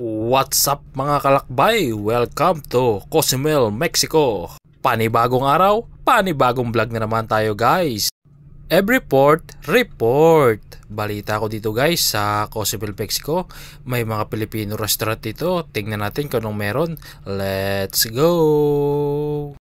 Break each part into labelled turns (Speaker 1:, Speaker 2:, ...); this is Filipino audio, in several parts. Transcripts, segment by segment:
Speaker 1: What's up mga kalakbay? Welcome to Cozumel, Mexico. Panibagong araw, panibagong vlog na naman tayo guys. Every report. Balita ko dito guys sa Cozumel, Mexico. May mga Pilipino restaurant dito. Tingnan natin kung anong meron. Let's go!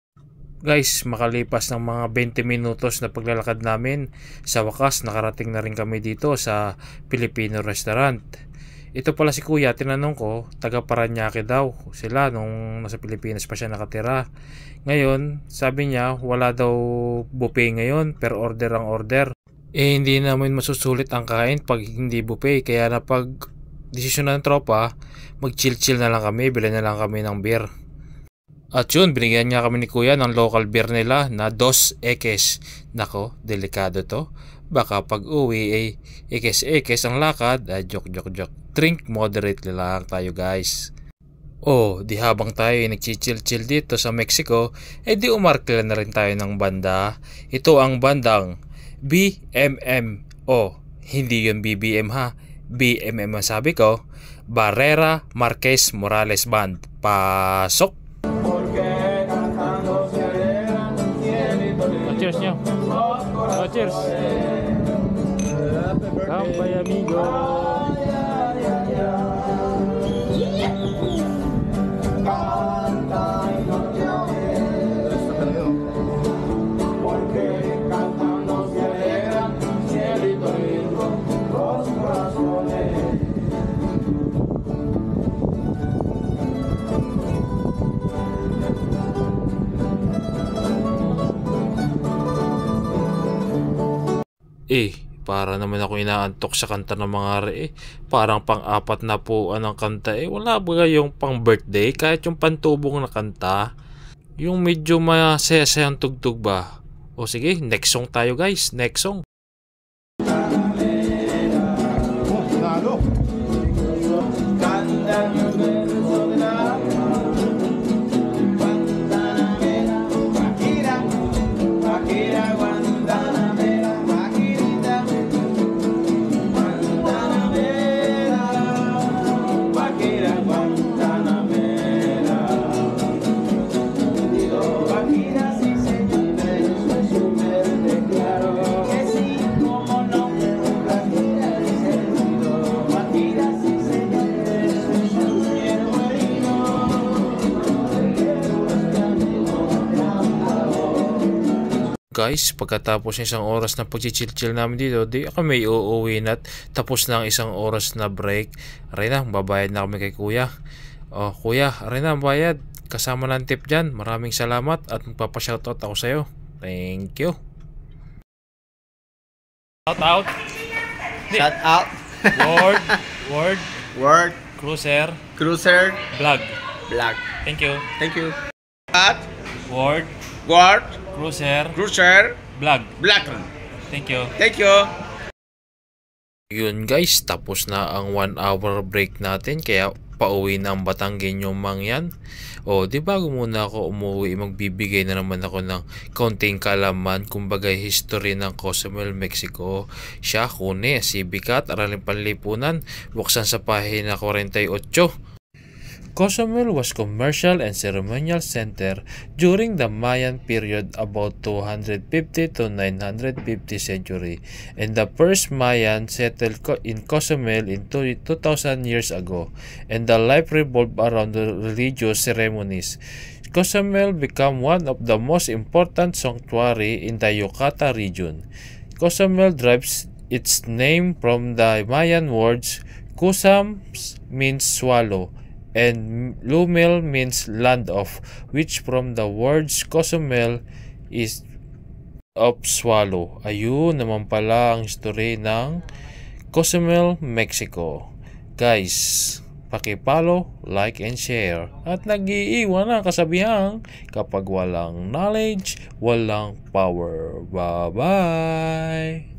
Speaker 1: Guys, makalipas ng mga 20 minutos na paglalakad namin, sa wakas nakarating na rin kami dito sa Filipino restaurant. Ito pala si Kuya, tinanong ko, taga Parañaque daw sila nung nasa Pilipinas pa siya nakatira. Ngayon, sabi niya wala daw buffet ngayon, per order ang order. Hindi namin masusulit ang kain pag hindi buffet, kaya na pag desisyon ng tropa, mag-chill-chill na lang kami, bilhin na lang kami ng beer. At yun, binigyan niya kami ni Kuya ng local beer nila na 2 ekes. Nako, delikado to. Baka pag uwi ay ekes-ekes ang lakad. Joke. Drink moderately lang tayo guys. Oh, di habang tayo nagchichill-chill dito sa Mexico, di umarkila na rin tayo ng banda. Ito ang bandang BMMO. Hindi yun BBM ha. BMM ang sabi ko. Barrera Marquez Morales Band. Pasok! Cheers nyo. Cheers. Kampay amigo. Para naman ako inaantok sa kanta ng mga re. Parang pang-apat na po ang kanta. Wala ba yung pang birthday? Kahit yung pantubong na kanta. Yung medyo masaya-sayang tugtog ba? O sige, next song tayo guys. Next song. Guys, pagkatapos ng isang oras na pagchichill-chill namin dito, di kami uuwi na tapos na ang isang oras na break. Aray na, babayad na kami kay Kuya. Oh, Kuya, aray na, bayad. Kasama ng tip dyan. Maraming salamat at magpapashoutout ako sa'yo. Thank you. Shout out.
Speaker 2: Shout out. Word.
Speaker 1: Cruiser.
Speaker 2: Vlog.
Speaker 1: Thank you.
Speaker 2: At.
Speaker 1: Word. Cruiser. Vlog. Thank you. Yun guys, tapos na ang 1 hour break natin, kaya pauwi na ang Batanggenyo mangyan. Di bago muna ako umuwi, magbibigay na naman ako ng konting kalaman, kumbaga history ng Cozumel, Mexico. Siya, Kune, si Bikat, Araling Panlipunan, buksan sa pahina 48. Cozumel was commercial and ceremonial center during the Mayan period about 250 to 950 century, and the first Mayan settled in Cozumel in 2,000 years ago, and the life revolved around the religious ceremonies. Cozumel became one of the most important sanctuary in the Yucatan region. Cozumel derives its name from the Mayan words Cusam means swallow, and Lumel means land of, which from the words Cozumel is of swallow. Ayun naman pala ang history ng Cozumel, Mexico. Guys, paki-follow, like, and share. At nag-iiwan ang kasabihang, kapag walang knowledge, walang power. Bye-bye!